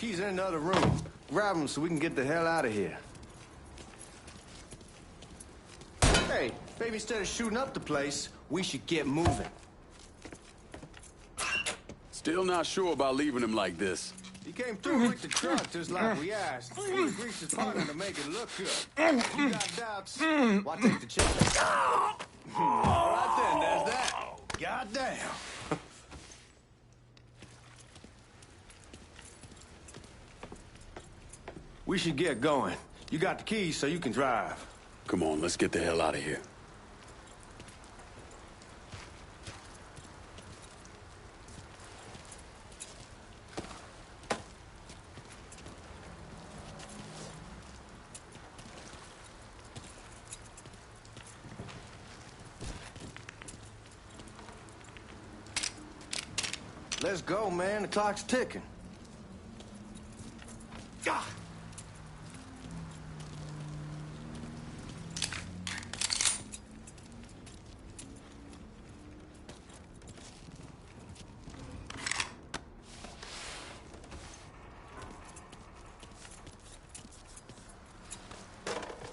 keys in another room. Grab them so we can get the hell out of here. Hey, maybe instead of shooting up the place, we should get moving. Still not sure about leaving him like this. He came through with the truck just like we asked. He greased his partner to make it look good. You got doubts? Why take the chance? All right then, there's that. Goddamn. We should get going. You got the keys so you can drive. Come on, let's get the hell out of here. Let's go, man. The clock's ticking. Ah!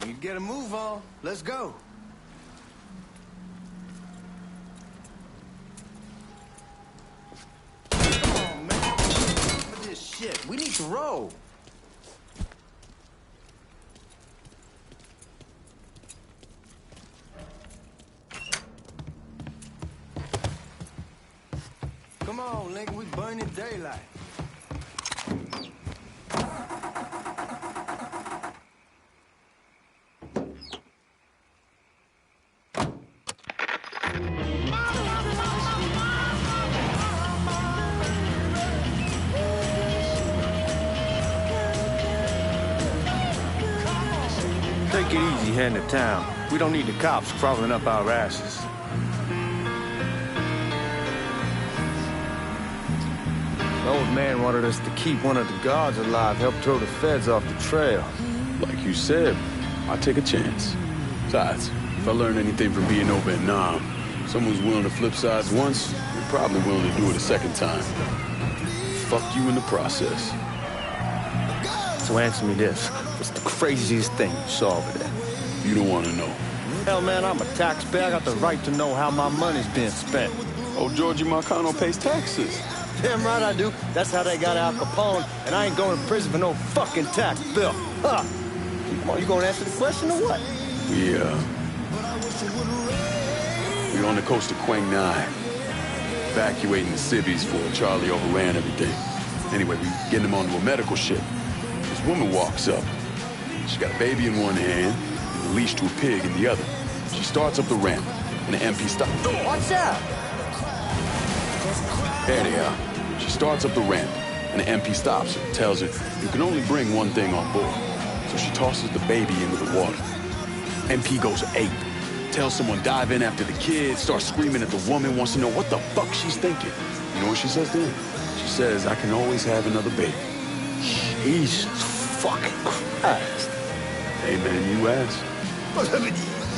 You get a move on. Let's go. Shit, we need to roll. Come on, Lincoln, we burning daylight. Take it easy heading to town. We don't need the cops crawling up our asses. The old man wanted us to keep one of the guards alive, help throw the feds off the trail. Like you said, I'll take a chance. Besides, if I learn anything from being over in Nam, someone's willing to flip sides once, they're probably willing to do it a second time. Fuck you in the process. So answer me this. What's the craziest thing you saw over there? You don't want to know. Hell, man, I'm a taxpayer. I got the right to know how my money's being spent. Oh, Georgie Marcano pays taxes. Damn right I do. That's how they got Al Capone, and I ain't going to prison for no fucking tax bill. Huh? Come on, you gonna answer the question or what? Yeah. We're on the coast of Quang Nai, evacuating the civvies for Charlie overran everything. Anyway, we getting him onto a medical ship. This woman walks up. She's got a baby in one hand and a leash to a pig in the other. She starts up the ramp, and the MP stops. What's that? There they are. She starts up the ramp, and the MP stops her, tells her, you can only bring one thing on board. So she tosses the baby into the water. MP goes ape. Tells someone dive in after the kid, starts screaming at the woman, wants to know what the fuck she's thinking. You know what she says then? She says, I can always have another baby. Jesus fucking Christ. Hey, man, you asked.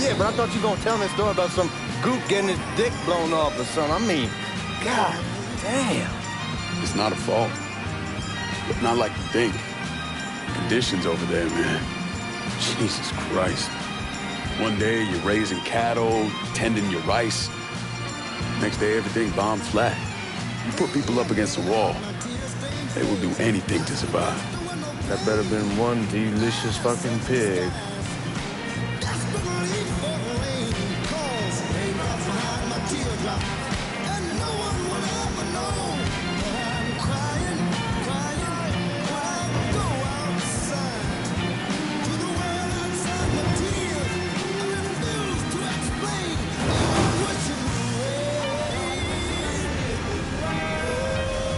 Yeah, but I thought you were gonna tell me a story about some goop getting his dick blown off or something. I mean, God damn. It's not a fault. But not like you think. Conditions over there, man. Jesus Christ. One day you're raising cattle, tending your rice. Next day everything bombed flat. You put people up against the wall, they will do anything to survive. That better been one delicious fucking pig.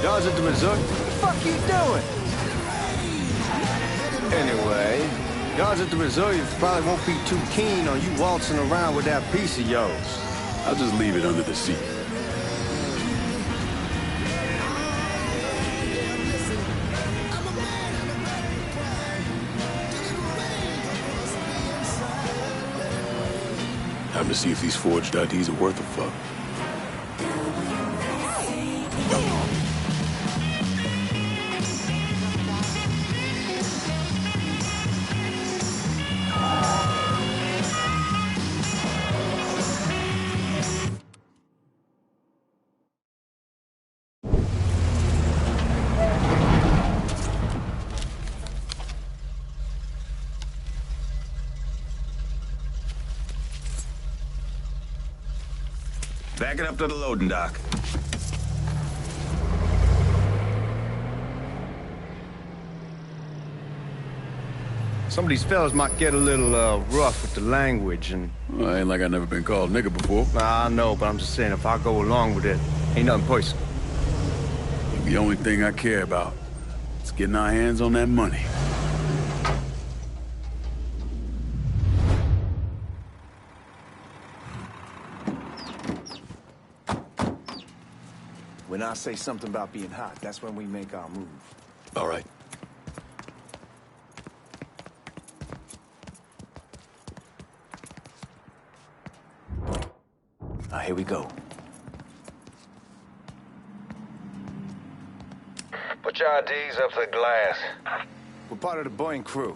Guards at the resort? What the fuck you doing? Anyway, guards at the resort probably won't be too keen on you waltzing around with that piece of yours. I'll just leave it under the seat. Time to see if these forged IDs are worth a fuck. Back it up to the loading dock. Some of these fellas might get a little rough with the language, and... Well, ain't like I never been called nigga before. Nah, I know, but I'm just saying, if I go along with it, ain't nothing personal. The only thing I care about is getting our hands on that money. When I say something about being hot, that's when we make our move. All right. Here we go. Put your IDs up to the glass. We're part of the Boeing crew.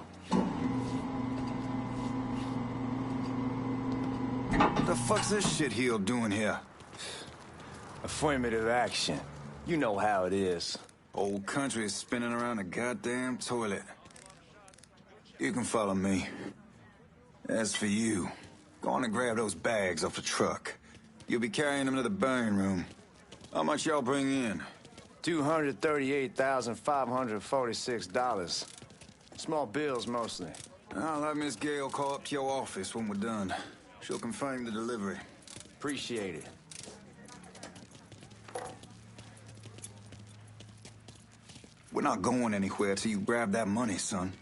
What the fuck's this shitheel doing here? Affirmative action. You know how it is. Old country is spinning around a goddamn toilet. You can follow me. As for you, go on and grab those bags off the truck. You'll be carrying them to the burn room. How much y'all bring in? $238,546. Small bills, mostly. I'll have Miss Gale call up to your office when we're done. She'll confirm the delivery. Appreciate it. We're not going anywhere till you grab that money, son.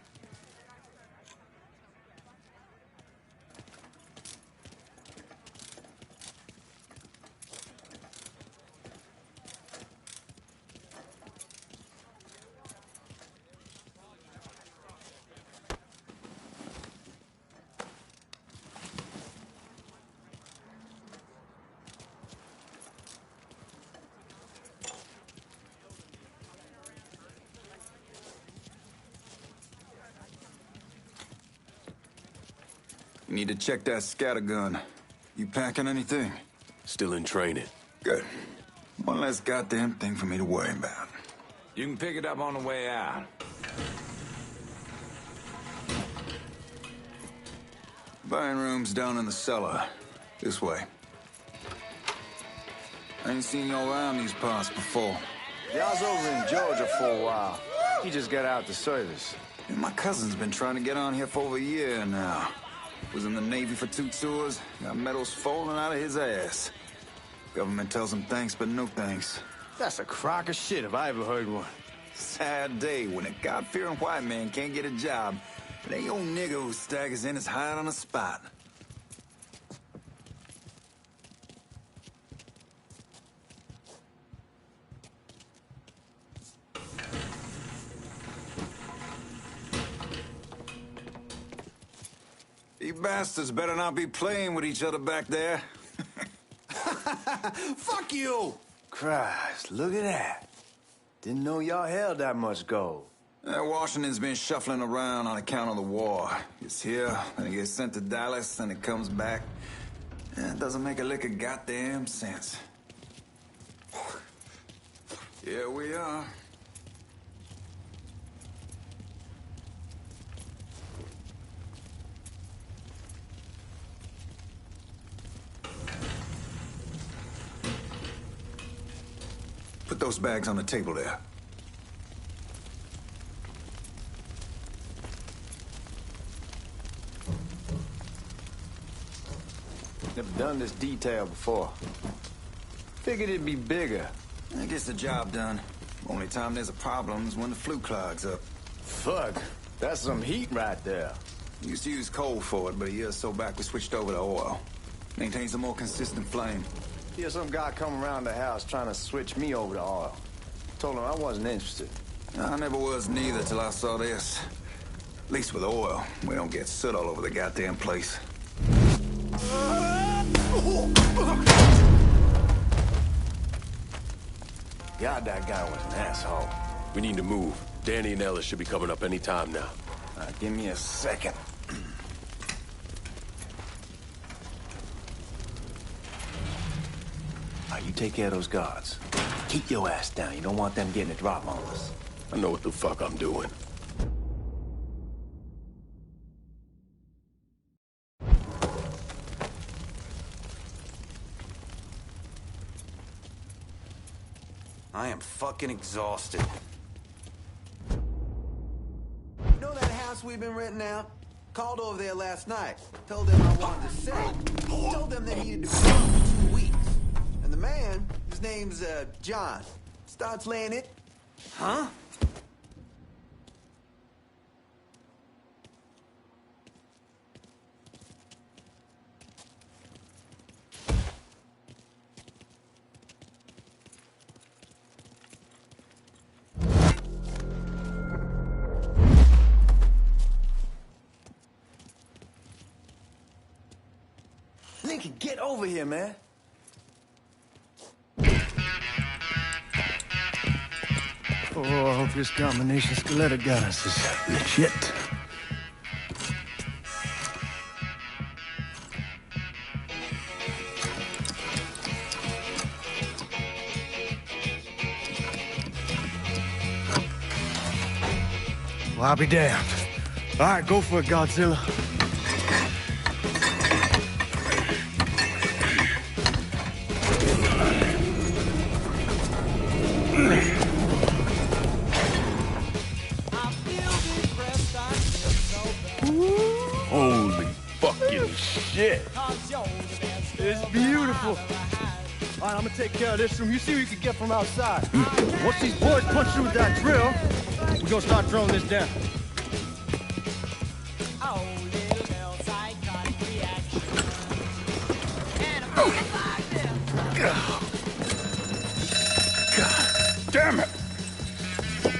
You need to check that scattergun. You packing anything? Still in training. Good. One less goddamn thing for me to worry about. You can pick it up on the way out. Buying room's down in the cellar. This way. I ain't seen y'all around these parts before. Yeah, I was over in Georgia for a while. He just got out the service. And my cousin's been trying to get on here for over a year now. Was in the Navy for 2 tours, got medals falling out of his ass. Government tells him thanks, but no thanks. That's a crock of shit if I ever heard one. Sad day when a God-fearing white man can't get a job. But ain't old nigga who staggers in is hired on the spot. You bastards better not be playing with each other back there. Fuck you! Christ, look at that. Didn't know y'all held that much gold. Washington's been shuffling around on account of the war. It's here, then it gets sent to Dallas, then it comes back. It doesn't make a lick of goddamn sense. Here we are. Put those bags on the table there. Never done this detail before. Figured it'd be bigger. That gets the job done. Only time there's a problem is when the flue clogs up. Fuck, that's some heat right there. Used to use coal for it, but a year or so back we switched over to oil. Maintains a more consistent flame. Hear some guy come around the house trying to switch me over to oil. Told him I wasn't interested. I never was neither till I saw this. At least with oil, we don't get soot all over the goddamn place. God, that guy was an asshole. We need to move. Danny and Ellis should be coming up any time now. Give me a second. You take care of those guards. Keep your ass down. You don't want them getting a drop on us. I know what the fuck I'm doing. I am fucking exhausted. You know that house we've been renting out? Called over there last night. Told them I wanted to sell. Told them they needed to be gone for 2 weeks. And the man, his name's, John, starts laying it. Huh? Lincoln, get over here, man. Oh, I hope this combination Skeletor got us is legit. Well, I'll be damned. All right, go for it, Godzilla. Holy fucking shit. It's beautiful. All right, I'm gonna take care of this room. You see what you can get from outside. Once these boys punch through with that drill, we're gonna start throwing this down. God damn it.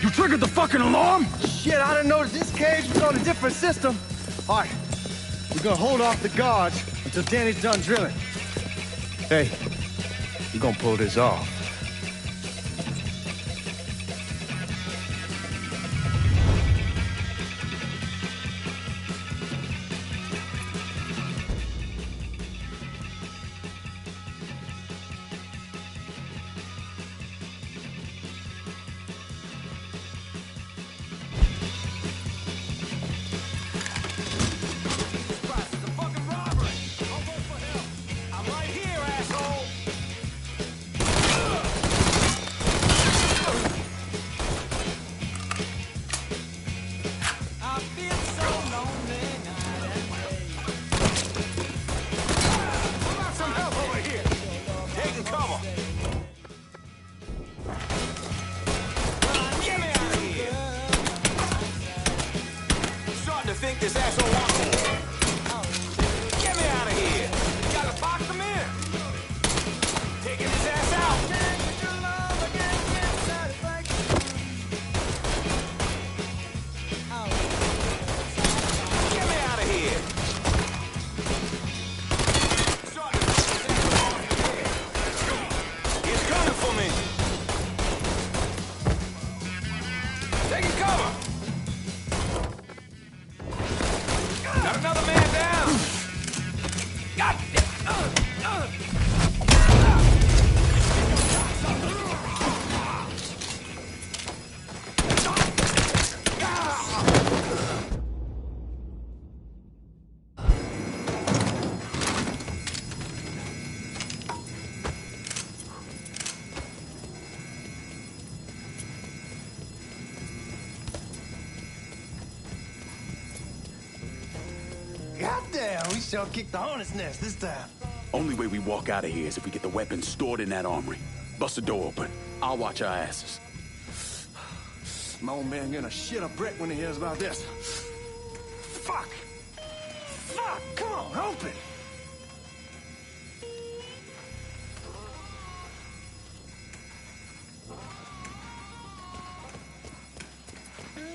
You triggered the fucking alarm? Shit, I didn't notice this cage was on a different system. All right, we're gonna hold off the guards until Danny's done drilling. Hey, we're gonna pull this off. This asshole wants me. Get me out of here. You gotta box him in. Taking his ass out. Get me out of here. He's coming for me. Taking cover. Got another man down! God Goddamn, we sure kicked the hornet's nest this time. Only way we walk out of here is if we get the weapons stored in that armory. Bust the door open. I'll watch our asses. My old man gonna shit a brick when he hears about this. Fuck! Fuck! Come on, open!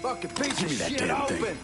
Fucking piece Give me of that shit, damn open! thing.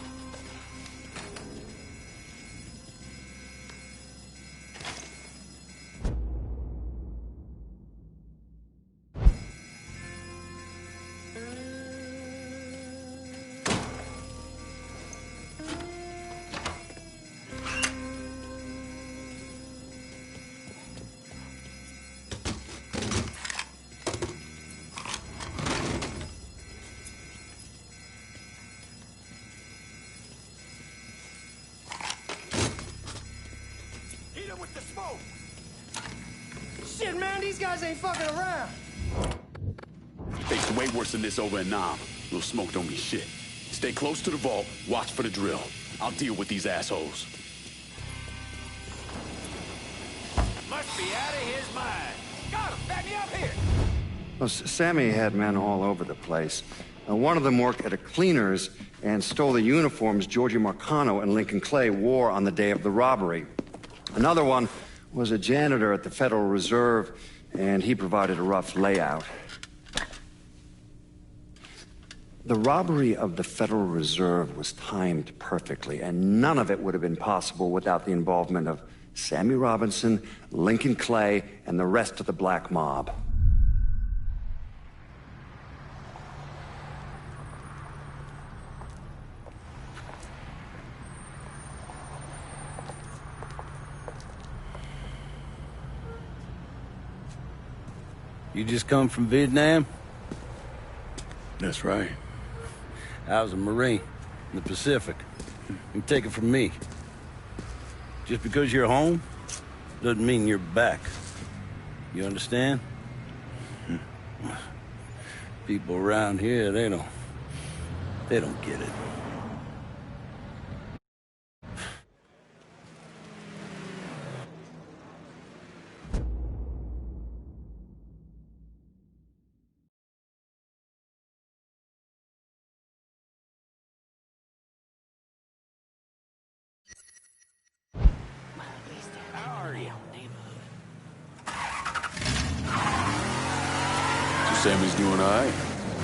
With the smoke! Shit, man, these guys ain't fucking around. It's way worse than this over in Nam. Little smoke don't mean shit. Stay close to the vault, watch for the drill. I'll deal with these assholes. Must be out of his mind. Got him! Back me up here! Well, Sammy had men all over the place. One of them worked at a cleaner's and stole the uniforms Georgie Marcano and Lincoln Clay wore on the day of the robbery. Another one was a janitor at the Federal Reserve, and he provided a rough layout. The robbery of the Federal Reserve was timed perfectly, and none of it would have been possible without the involvement of Sammy Robinson, Lincoln Clay, and the rest of the black mob. You just come from Vietnam? That's right. I was a Marine in the Pacific. You take it from me. Just because you're home doesn't mean you're back. You understand? People around here, they don't get it. Sammy's doing all right.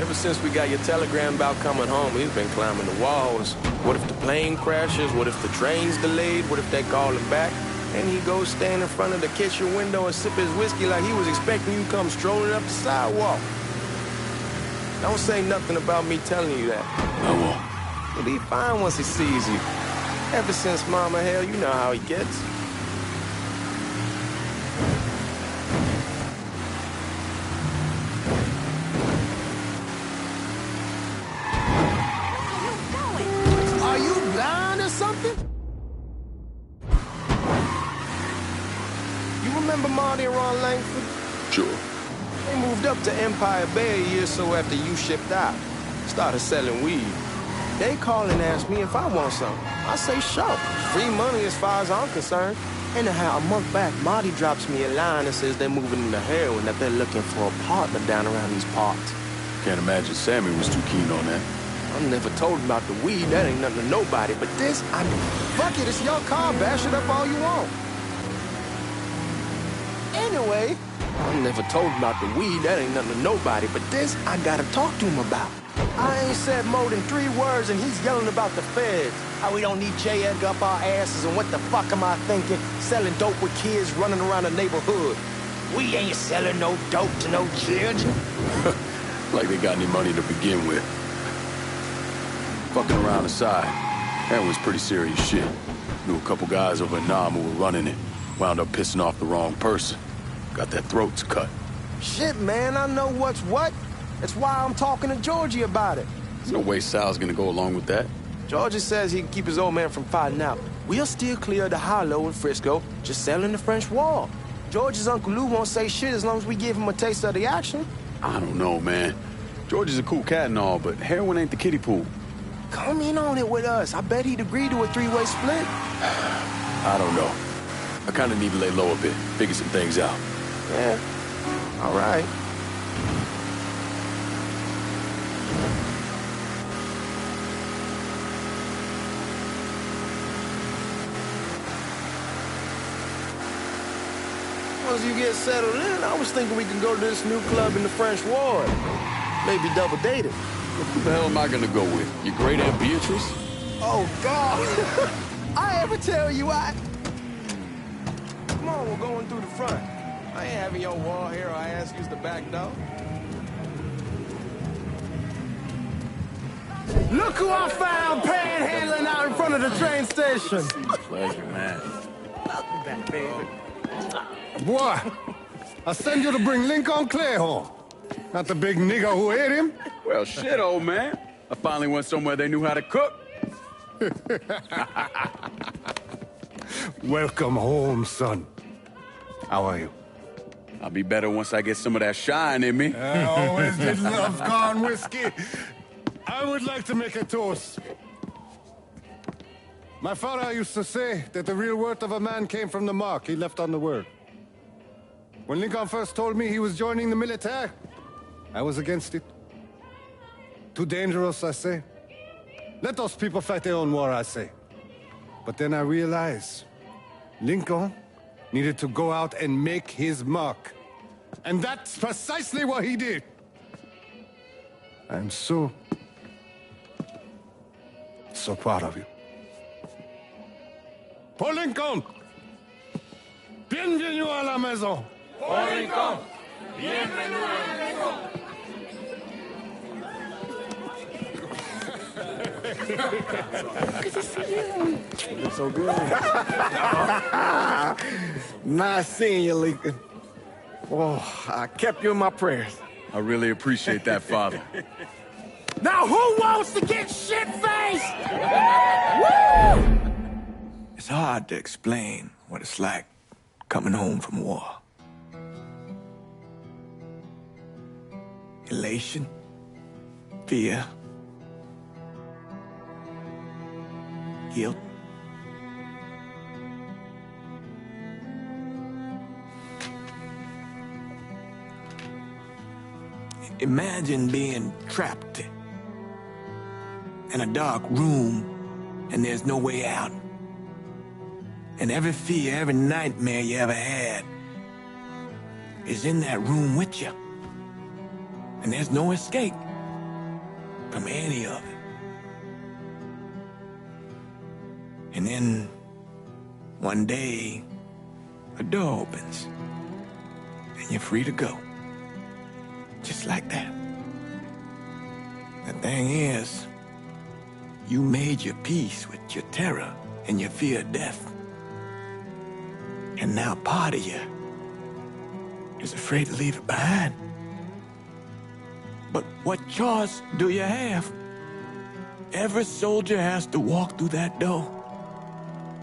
Ever since we got your telegram about coming home, he's been climbing the walls. What if the plane crashes? What if the train's delayed? What if they call him back? And he goes stand in front of the kitchen window and sip his whiskey like he was expecting you to come strolling up the sidewalk. Don't say nothing about me telling you that. I won't. He'll be fine once he sees you. Ever since Mama Hell, you know how he gets. Remember Marty and Ron Langford? Sure. They moved up to Empire Bay a year or so after you shipped out. Started selling weed. They call and ask me if I want something. I say sure. Free money as far as I'm concerned. Anyhow, a month back, Marty drops me a line and says they're moving into heroin, that they're looking for a partner down around these parts. Can't imagine Sammy was too keen on that. I'm never told about the weed. That ain't nothing to nobody. But this, I mean, fuck it, it's your car. Bash it up all you want. Anyway, I'm never told about the weed, that ain't nothing to nobody, but this I gotta talk to him about. I ain't said more than 3 words and he's yelling about the feds. How we don't need J. Edgar up our asses and what the fuck am I thinking? Selling dope with kids running around the neighborhood. We ain't selling no dope to no children. Like they got any money to begin with. Fucking around the side. That was pretty serious shit. Knew a couple guys over in Nam who were running it. Wound up pissing off the wrong person. Got their throats cut. Shit, man, I know what's what. That's why I'm talking to Georgie about it. There's no way Sal's gonna go along with that. Georgie says he can keep his old man from fighting out. We'll still clear the hollow in Frisco, just selling the French Wall. George's Uncle Lou won't say shit as long as we give him a taste of the action. I don't know, man. George is a cool cat and all, but heroin ain't the kiddie pool. Come in on it with us. I bet he'd agree to a 3-way split. I don't know. I kind of need to lay low a bit, figure some things out. Yeah, all right. Once you get settled in, I was thinking we could go to this new club in the French Ward. Maybe double date it. Who the hell am I gonna go with? Your great Aunt Beatrice? Oh, God. I ever tell you Come on, we're going through the front. I ain't having your wall here or I ask use the back door. Look who I found panhandling out in front of the train station. Pleasure, man. Welcome back, baby. Boy, I send you to bring Lincoln Clay home. Not the big nigger who ate him. Well, shit, old man. I finally went somewhere they knew how to cook. Welcome home, son. How are you? I'll be better once I get some of that shine in me. I always did love corn whiskey. I would like to make a toast. My father used to say that the real worth of a man came from the mark he left on the world. When Lincoln first told me he was joining the military, I was against it. Too dangerous, I say. Let those people fight their own war, I say. But then I realized Lincoln needed to go out and make his mark. And that's precisely what he did. I'm so proud of you. Paul Lincoln! Bienvenue à la maison! Paul Lincoln, bienvenue à la maison. Good to see you. You look so good. Nice seeing you, Lincoln. Oh, I kept you in my prayers. I really appreciate that, Father. Now who wants to get shit-faced? It's hard to explain what it's like coming home from war. Elation, fear, guilt. Imagine being trapped in a dark room and there's no way out. And every fear, every nightmare you ever had is in that room with you. And there's no escape from any of it. And then one day, a door opens and you're free to go. Just like that. The thing is, you made your peace with your terror and your fear of death. And now part of you is afraid to leave it behind. But what choice do you have? Every soldier has to walk through that door,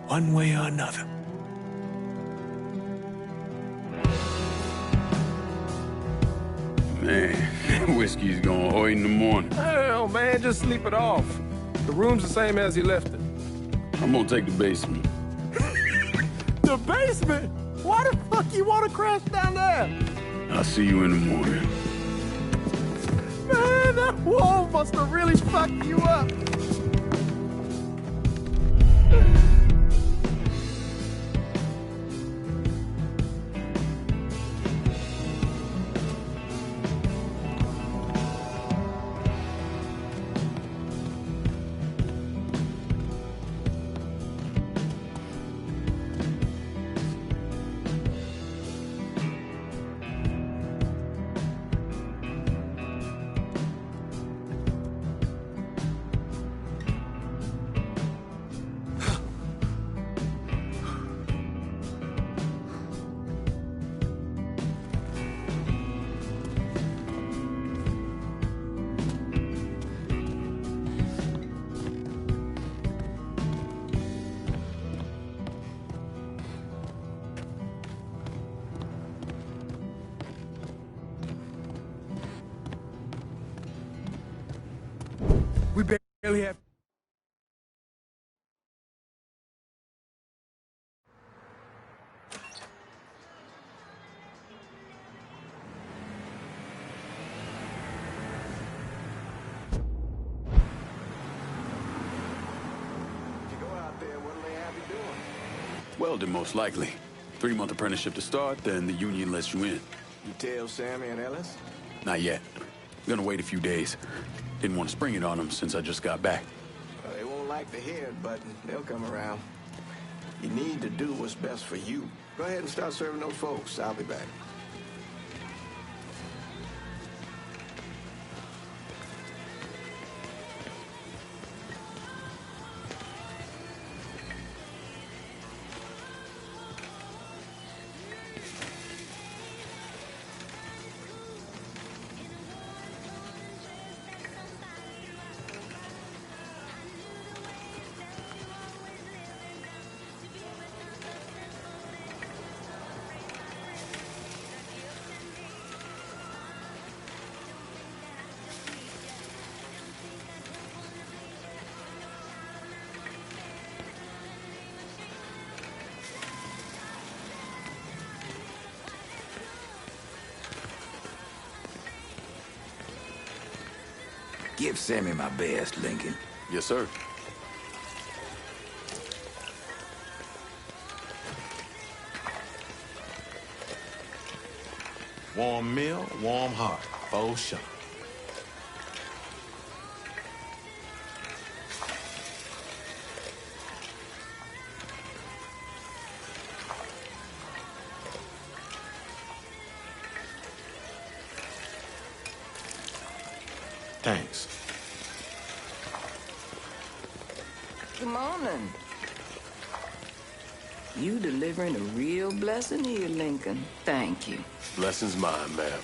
one way or another. Man, whiskey's gonna hoy in the morning. Hell, man, just sleep it off. The room's the same as you left it. I'm gonna take the basement. The basement? Why the fuck you want to crash down there? I'll see you in the morning. Man, that wall must have really fucked you up. We barely have... Welding, most likely. 3-month apprenticeship to start, then the union lets you in. You tell Sammy and Ellis? Not yet. I'm gonna wait a few days. Didn't want to spring it on them since I just got back. Well, they won't like the head button. They'll come around. You need to do what's best for you. Go ahead and start serving those folks. I'll be back. Give Sammy my best, Lincoln. Yes, sir. Warm meal, warm heart. For sure. Thanks. Good morning. You delivering a real blessing here, Lincoln. Thank you. Blessing's mine, ma'am.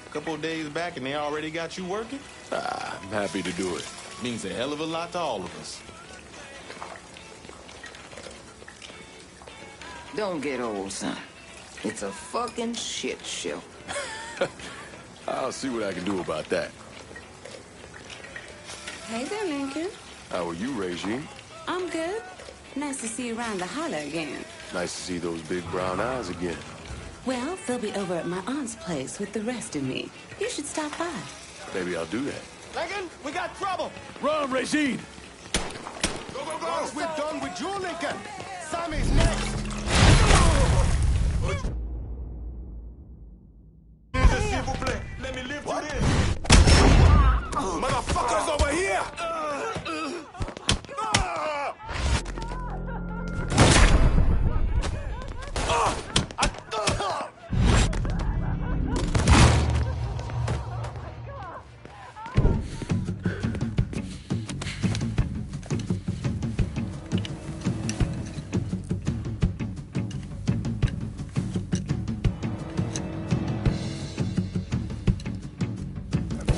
A couple of days back and they already got you working? I'm happy to do it. Means a hell of a lot to all of us. Don't get old, son. It's a fucking shit show. I'll see what I can do about that. Hey there, Lincoln. How are you, Regine? I'm good. Nice to see you around the holler again. Nice to see those big brown eyes again. Well, they'll be over at my aunt's place with the rest of me. You should stop by. Maybe I'll do that. Lincoln, we got trouble! Run, Regine! Go, go, go! Once we're done with you, Lincoln, Sammy's next. Let me lift you in. Motherfuckers over here!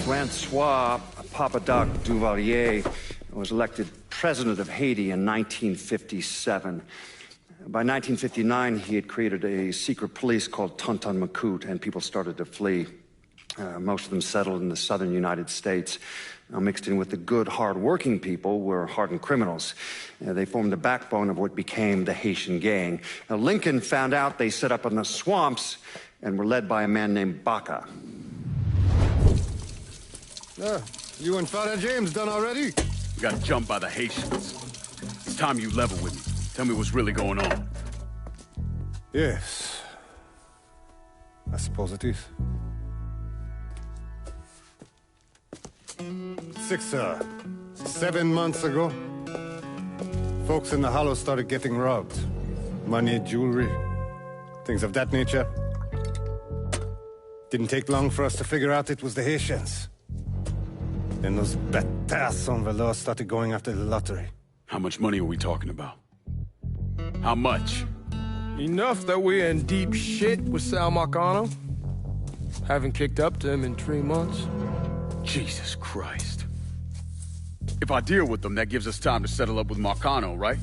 Francois Papadoc Duvalier was elected president of Haiti in 1957. By 1959, he had created a secret police called Tonton Macoute, and people started to flee. Most of them settled in the southern United States. Now, mixed in with the good, hard-working people were hardened criminals. They formed the backbone of what became the Haitian gang. Now, Lincoln found out they set up in the swamps and were led by a man named Baca. You and Father James done already? We got jumped by the Haitians. It's time you level with me. Tell me what's really going on. Yes. I suppose it is. 7 months ago, folks in the Hollow started getting robbed. Money, jewelry, things of that nature. Didn't take long for us to figure out it was the Haitians. Then those bâtards on velours started going after the lottery. How much money are we talking about? How much? Enough that we're in deep shit with Sal Marcano. Haven't kicked up to him in 3 months. Jesus Christ. If I deal with them, that gives us time to settle up with Marcano, right?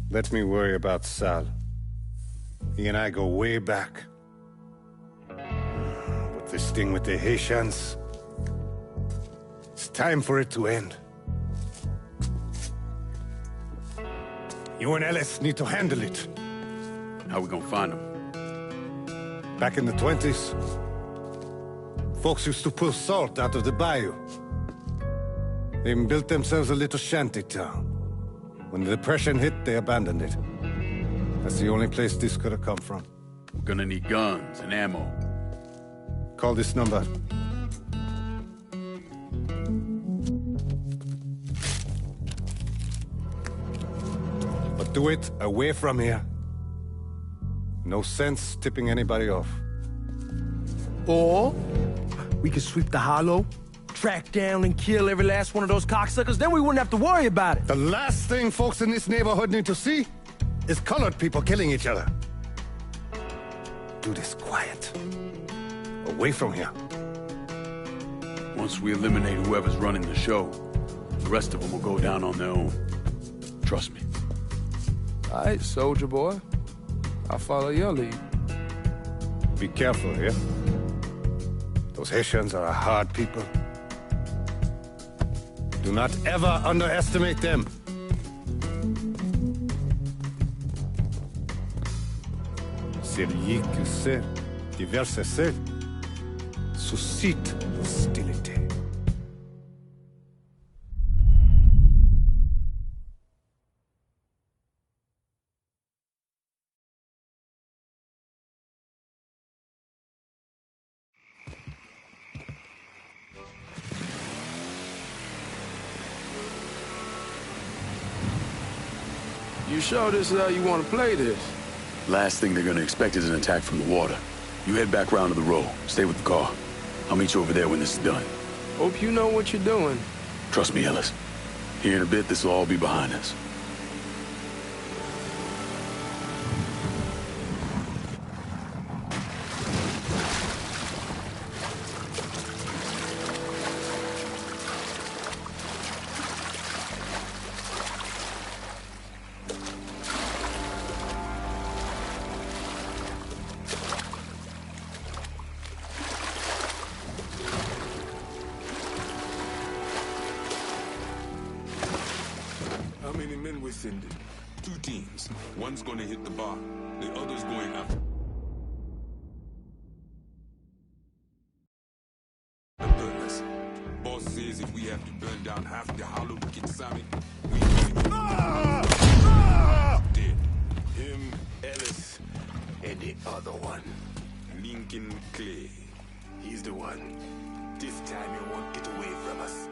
Let me worry about Sal. He and I go way back. But this thing with the Haitians... it's time for it to end. You and Ellis need to handle it. How we gonna find them? Back in the 20s, folks used to pull salt out of the bayou. They even built themselves a little shanty town. When the Depression hit, they abandoned it. That's the only place this could have come from. We're gonna need guns and ammo. Call this number. But do it away from here. No sense tipping anybody off. Or we could sweep the Hollow, track down and kill every last one of those cocksuckers, then we wouldn't have to worry about it. The last thing folks in this neighborhood need to see is colored people killing each other. Do this quiet. Away from here. Once we eliminate whoever's running the show, the rest of them will go down on their own. Trust me. All right, soldier boy. I'll follow your lead. Be careful here. Those Haitians are a hard people. Do not ever underestimate them. Celui qui sait, qui verse sait, Suscite hostility. You sure this is how you want to play this? Last thing they're gonna expect is an attack from the water. You head back round to the row. Stay with the car. I'll meet you over there when this is done. Hope you know what you're doing. Trust me, Ellis. Here in a bit, this will all be behind us. How many men we sending? 2 teams. One's gonna hit the bar. The other's going after the burners. Boss says if we have to burn down half the hollow to get Sammy, we dead. Him, Ellis, and the other one. Lincoln Clay. He's the one. This time he won't get away from us.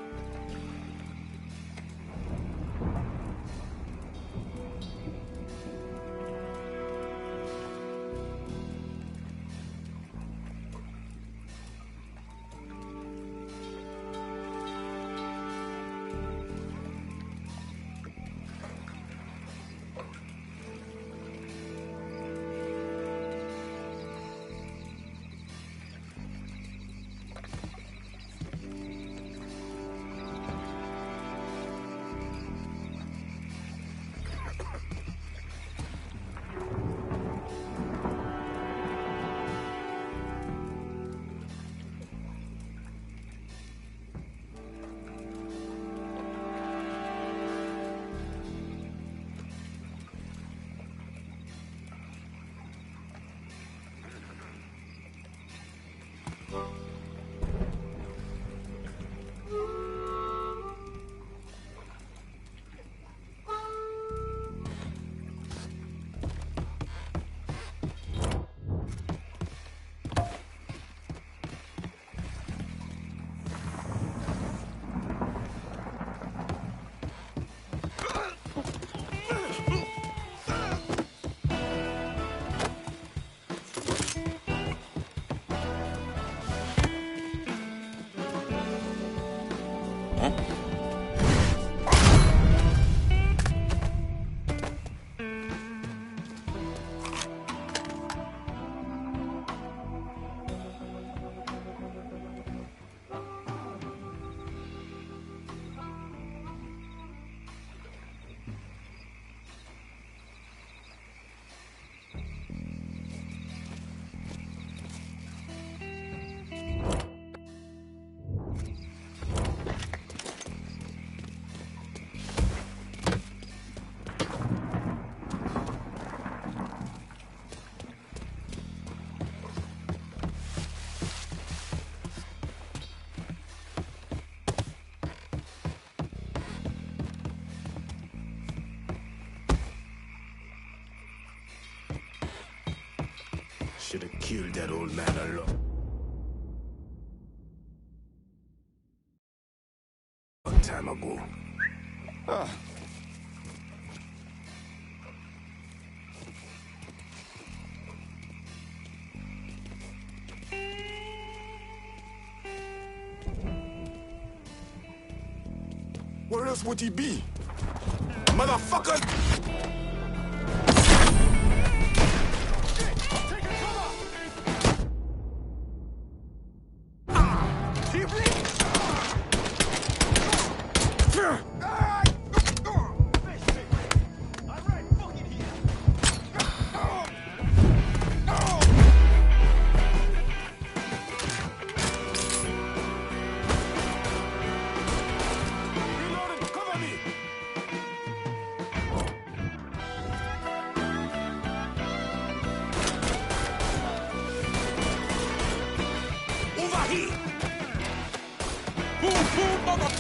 Should have killed that old man a long time ago. Where else would he be? Motherfucker!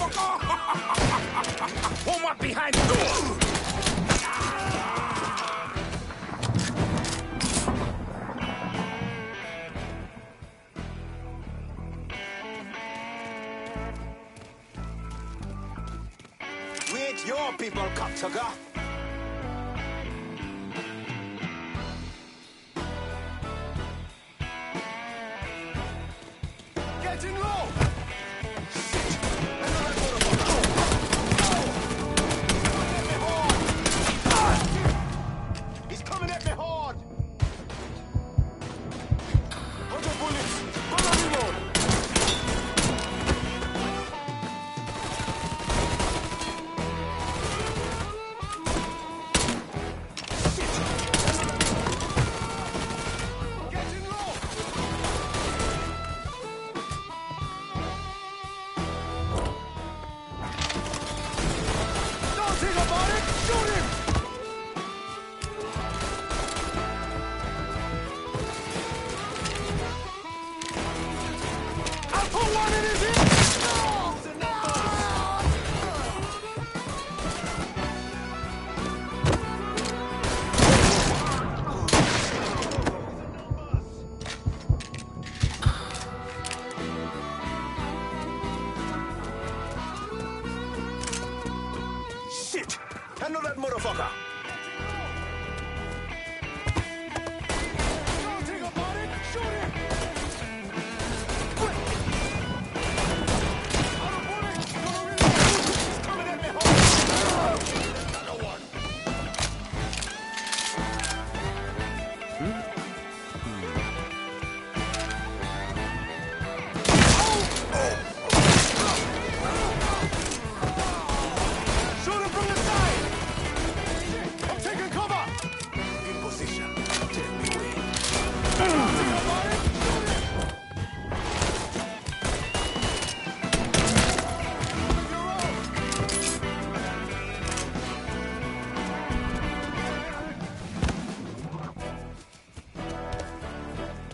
motherfucker! Warm up behind the door! We ain't your people, cocksucker. Getting low! He's coming at me hard! Hold your bullets! Hold on, reload! Shit! I know that motherfucker! Don't think about it! Shoot him! Quick! Out of bullets! Gonna reload! He's coming at me hard! Another one! Shoot him from the side! I'm taking cover! In position. Take me away.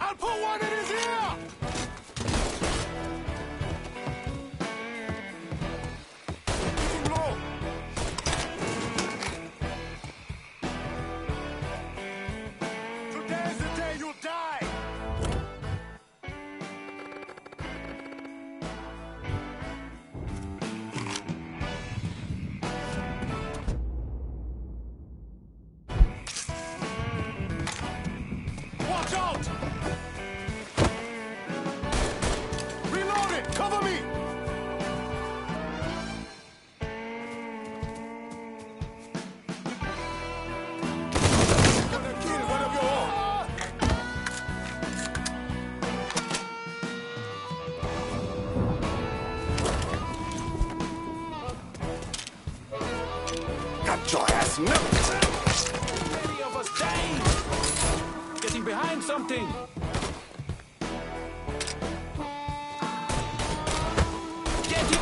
I'll put one in his ear! Getting low. Today's the day you'll die! Watch out! Reload it! Cover me! Gonna kill one of your own! Got your ass milked! Many of us dying! Getting behind something! Get it!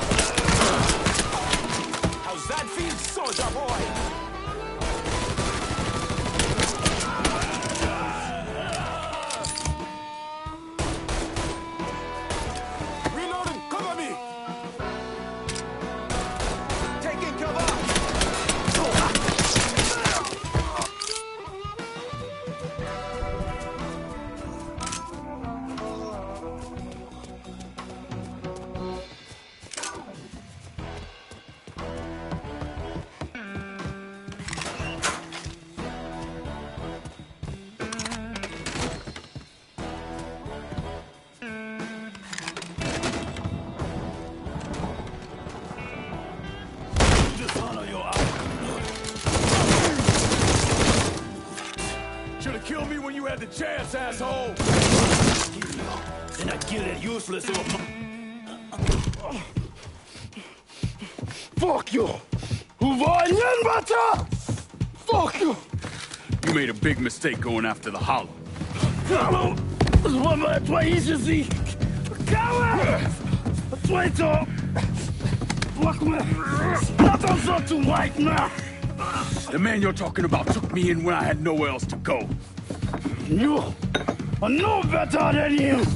How's that feel, soldier boy? Reloading! Cover me! Taking cover! Dishonor your Should've killed me when you had the chance, asshole! Then I kill that useless old... Fuck you! Fuck you! You made a big mistake going after the Hollow. The man you're talking about took me in when I had nowhere else to go. You are no better than him!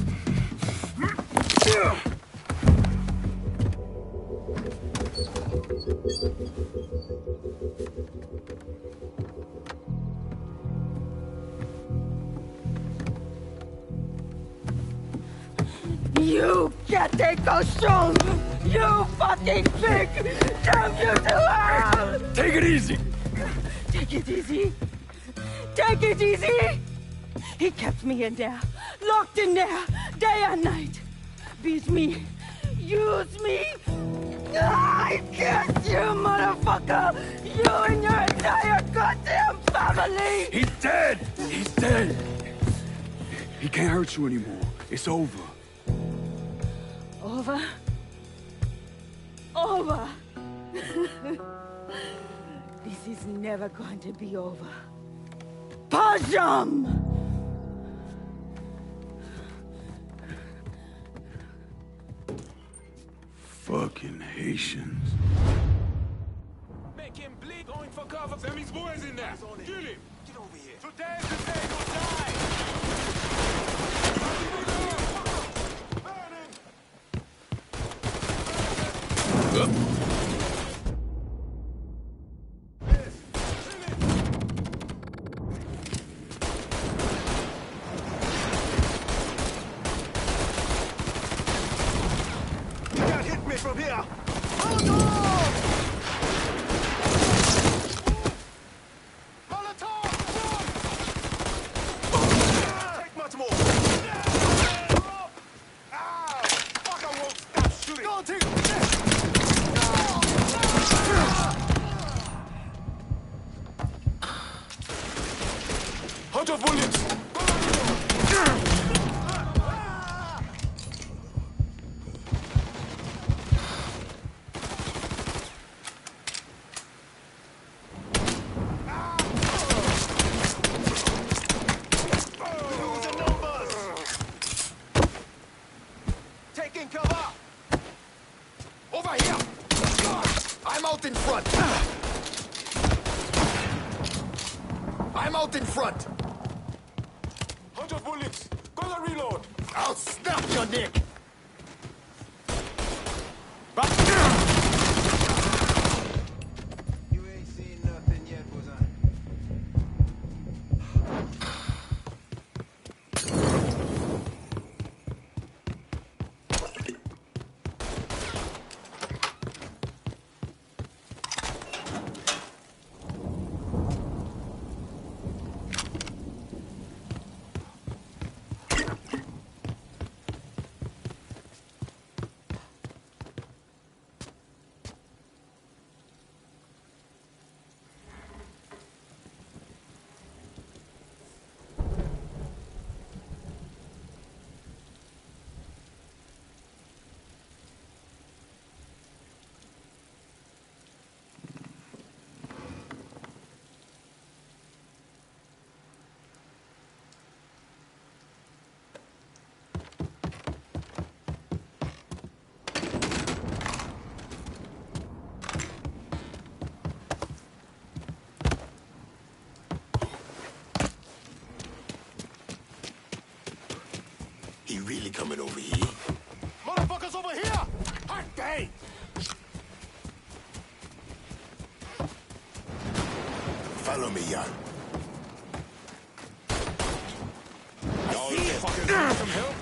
can't take those shoes! You fucking pig! Damn you to hell! Take it easy! Take it easy! Take it easy! He kept me in there, locked in there, day and night. Beat me, use me. I kiss you, motherfucker! You and your entire goddamn family! He's dead! He's dead! He can't hurt you anymore. It's over. Over? Over! This is never going to be over. Pajam! Fucking Haitians. Make him bleed. Going for cover. Sammy's boys in there. Kill him. Get over here. Today's the day you'll die. From here! Hold on! Take much more! Ow! Fuck, I won't stop shooting! Go on, take Out of bullets! out in front! I'm out in front! 100 bullets! Gonna reload! I'll snap your neck! You ain't seen nothing yet, Bozan. He really coming over here? Motherfuckers over here! Hot day! Follow me, Jan. Y'all fucking need some help?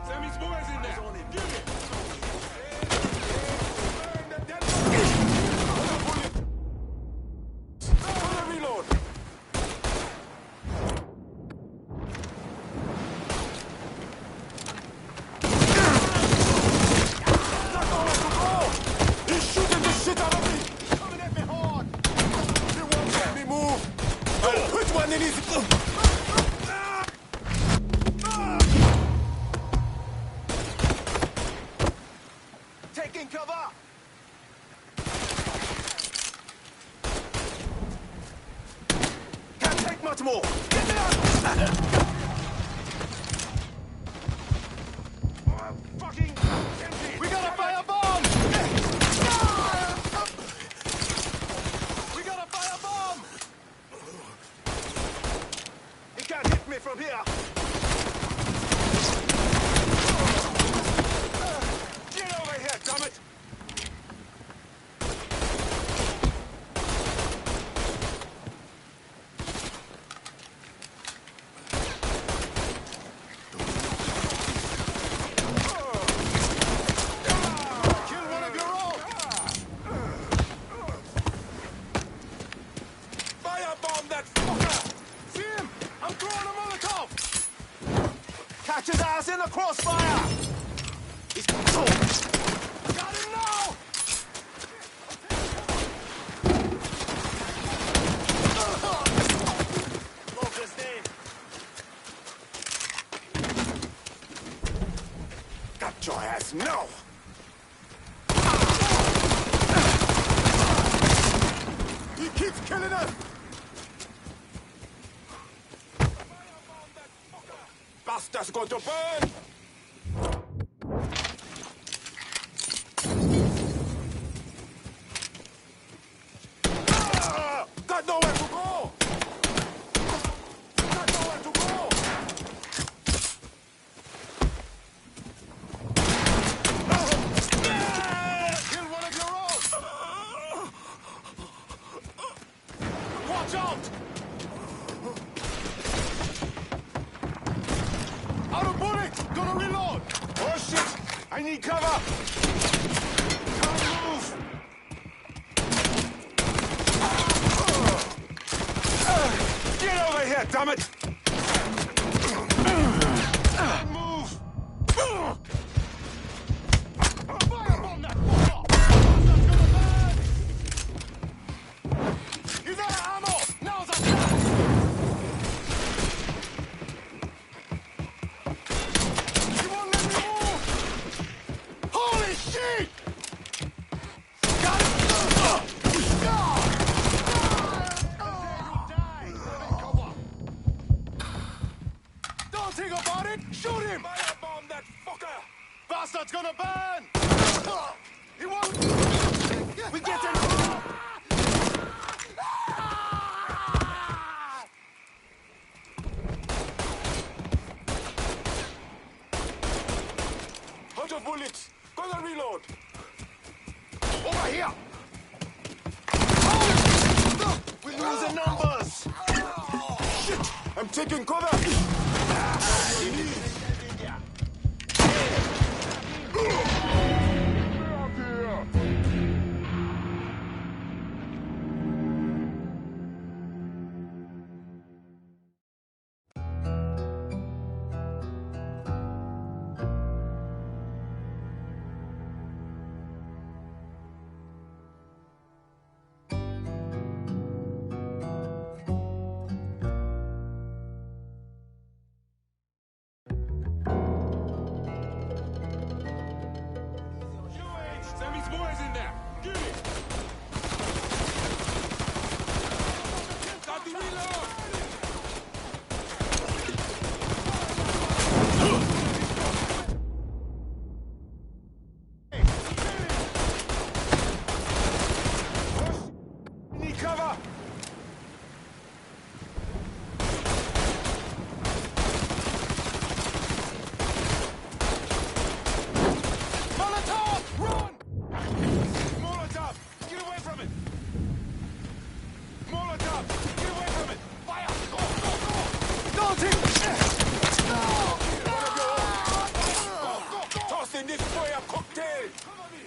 Sammy's boys in there. Give it. Reload. He's shooting the shit out of me. Coming at me hard. He won't let me move. Which one in his... Taking cover! Can't take much more. Get me out! the crossfire! He's got him now! Focus, Dave. Got your ass now! He keeps killing us! Bastard's going to burn! Got nowhere to go! Got nowhere to go! Kill one of your own! Watch out! Out of bullet! Gonna reload! Oh shit! I need cover! Can't move! Get over here, damn it! Move! Firebomb that fucker! That's gonna burn! He's out of ammo! Now's our chance! He won't let me move! Holy shit! Got it! Don't think about it! Shoot him! Firebomb that fucker! Bastard's gonna burn! He won't... We get him! Hundred bullets! Gonna reload! Over here! We're losing numbers! Shit! I'm taking cover! Sammy's boys in there! Get it! Got to reload! Need cover! Molotov! Run! Molotov! Get away from it! Molotov! Get away from it! Fire! Go, go, go! Don't hit! No! Go! Toss in this fire cocktail! Cover me!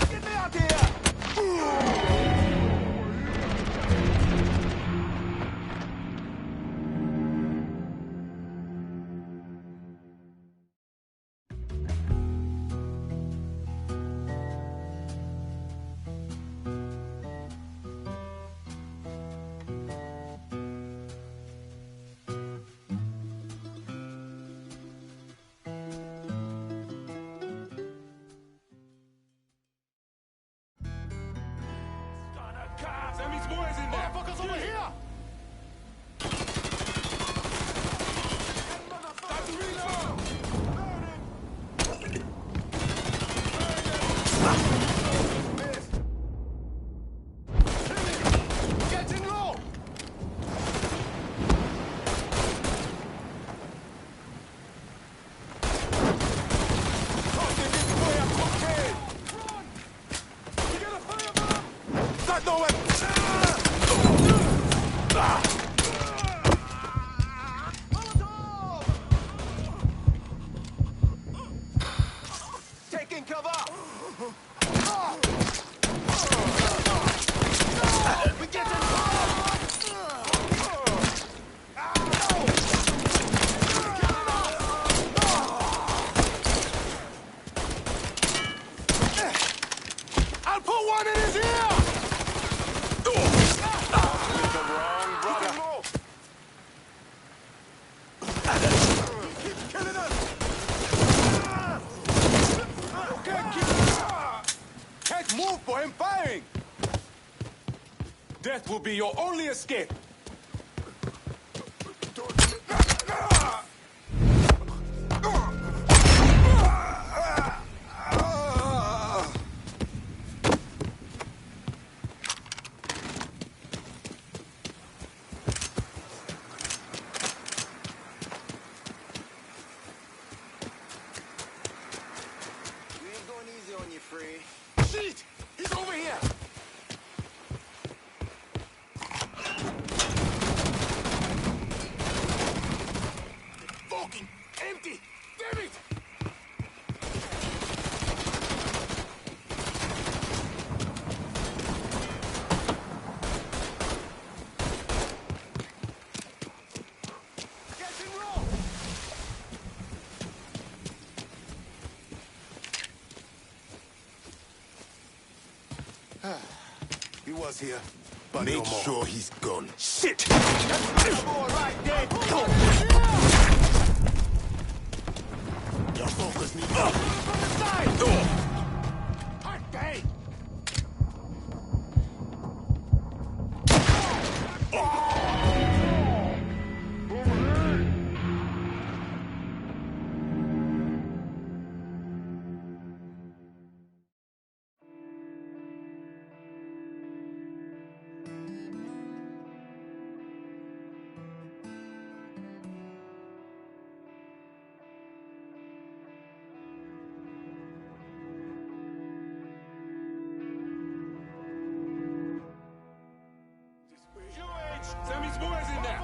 Get me out here! Sammy's boys in there! Motherfuckers over here! Time to reload! Getting low! Tossing this fire cocktail! Run! You got a firebomb! Got no weapon! put one in his ear! With the wrong brother. He keeps killing us! Can't move for him firing! Death will be your only escape. Shit! He's over here! Fucking empty! Damn it! Get in row! He was here, but Make no more. sure he's gone. Shit! That's all right there. Your focus needs From the side! Hot day! Sammy's boys in there.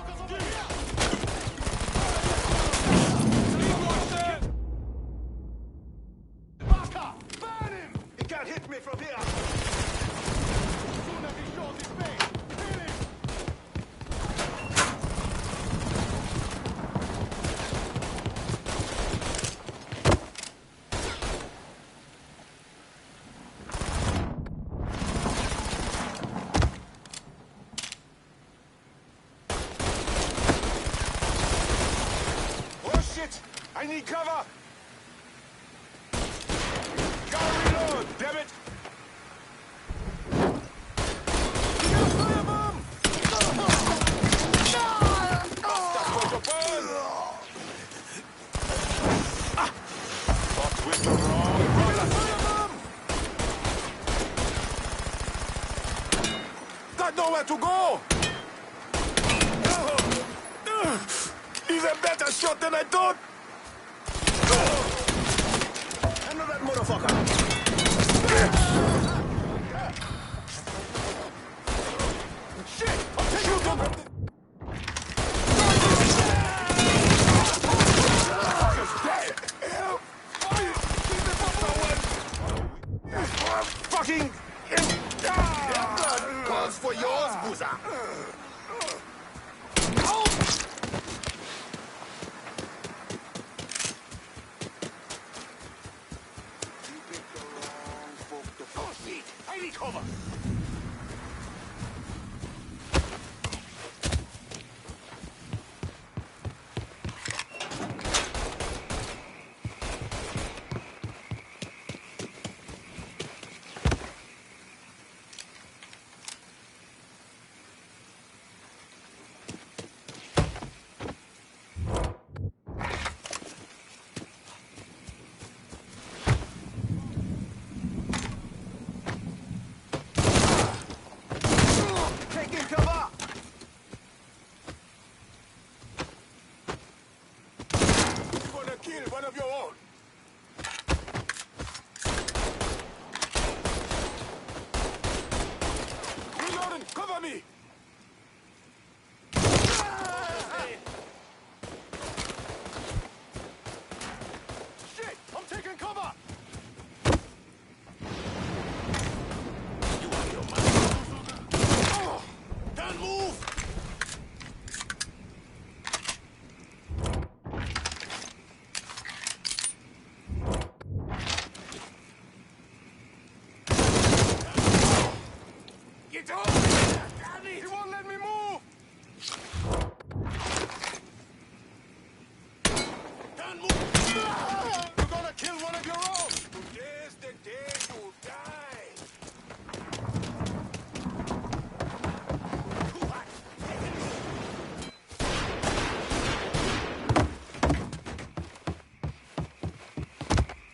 Baka! Burn him! He can't hit me from here! As soon as he shows his face, kill him! Oh shit! I need cover! Gotta reload, damn it! That's going to burn! But with the wrong brother! Got nowhere to go! He's a better shot than I thought! Handle that motherfucker! Shit! I'll take you to fucking... Blood calls for yours, Boozer! I need cover! He won't let me move! Can't move! You're gonna kill one of your own! Today's the day you die!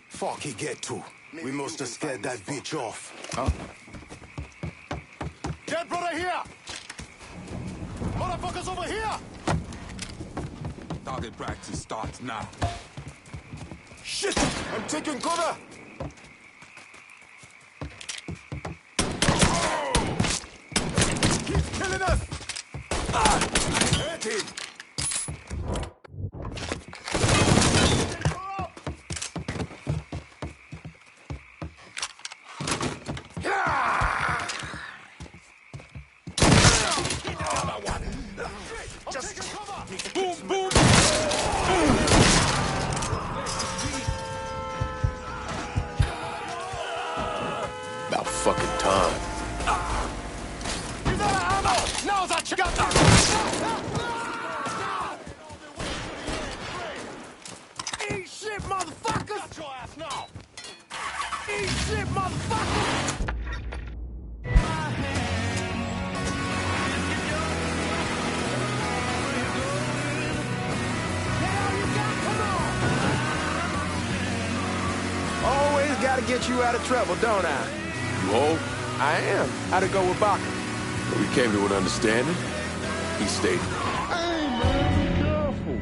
Fuck, he get to. We must have scared that bitch off. Huh? Dead brother here! Motherfuckers over here! Target practice starts now. Shit! I'm taking cover! He's killing us! Ah! I hurt him! Boom, boom! About fucking time. He's out of ammo! Now's our chance! Eat shit, motherfuckers! Got your ass now! Eat shit, motherfuckers! Always gotta get you out of trouble, don't I? You old? I am. How'd it go with Baca? We came to an understanding. He stayed. Hey, man, be careful.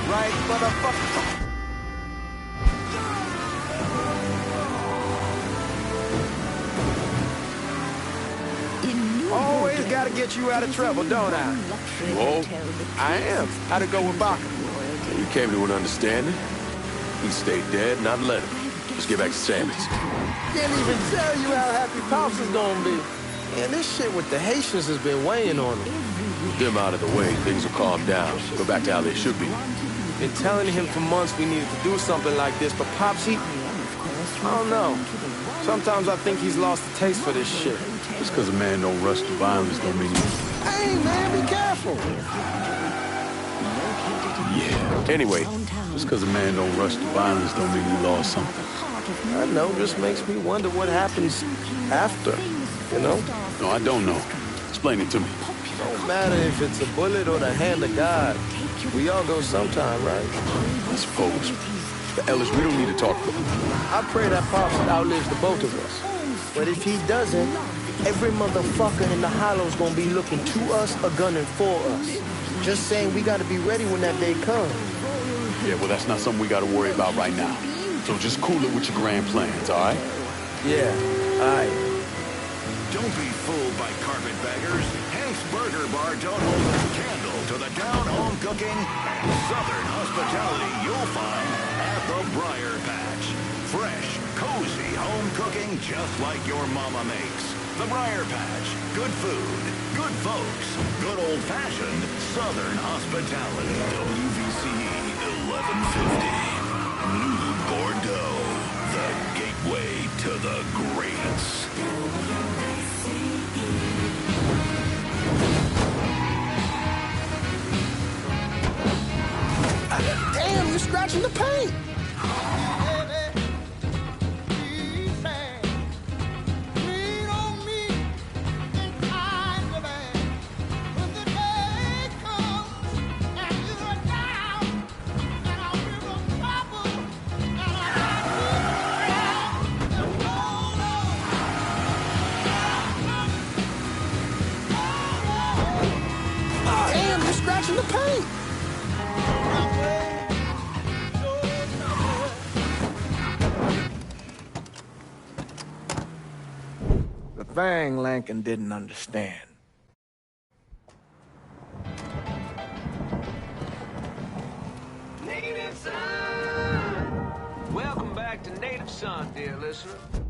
Right, motherfucker? Always gotta get you out of trouble, don't I? You old? I am. How'd it go with Baca? You came to an understanding. He stayed dead, and I'd let him. Let's get back to Sammy's. Can't even tell you how happy Pops is gonna be. Man, this shit with the Haitians has been weighing on him. With them out of the way, things will calm down. Go back to how they should be. Been telling him for months we needed to do something like this, but Pops, I don't know. Sometimes I think he's lost the taste for this shit. Just because a man don't rush to violence don't mean Hey, man, be careful. Yeah. Anyway, just because a man don't rush to violence don't mean he lost something. I know, just makes me wonder what happens after, you know? No, I don't know. Explain it to me. Don't matter if it's a bullet or the hand of God. We all go sometime, right? I suppose. But Ellis, we don't need to talk. I pray that Pops outlives the both of us. But if he doesn't, every motherfucker in the hollow's gonna be looking to us or gunning for us. Just saying we gotta be ready when that day comes. Yeah, well, that's not something we gotta worry about right now. So just cool it with your grand plans, all right? Yeah, all right. Don't be fooled by carpetbaggers. Hank's Burger Bar don't hold a candle to the down-home cooking and southern hospitality you'll find at the Briar Patch. Fresh, cozy home cooking just like your mama makes. The Briar Patch. Good food, good folks, good old-fashioned southern hospitality. WVCE 1150. New Bordeaux. The gateway to the greats. Damn, you're scratching the paint. Damn, you're scratching the paint. The thing Lankin didn't understand. Native Son! Welcome back to Native Son, dear listener.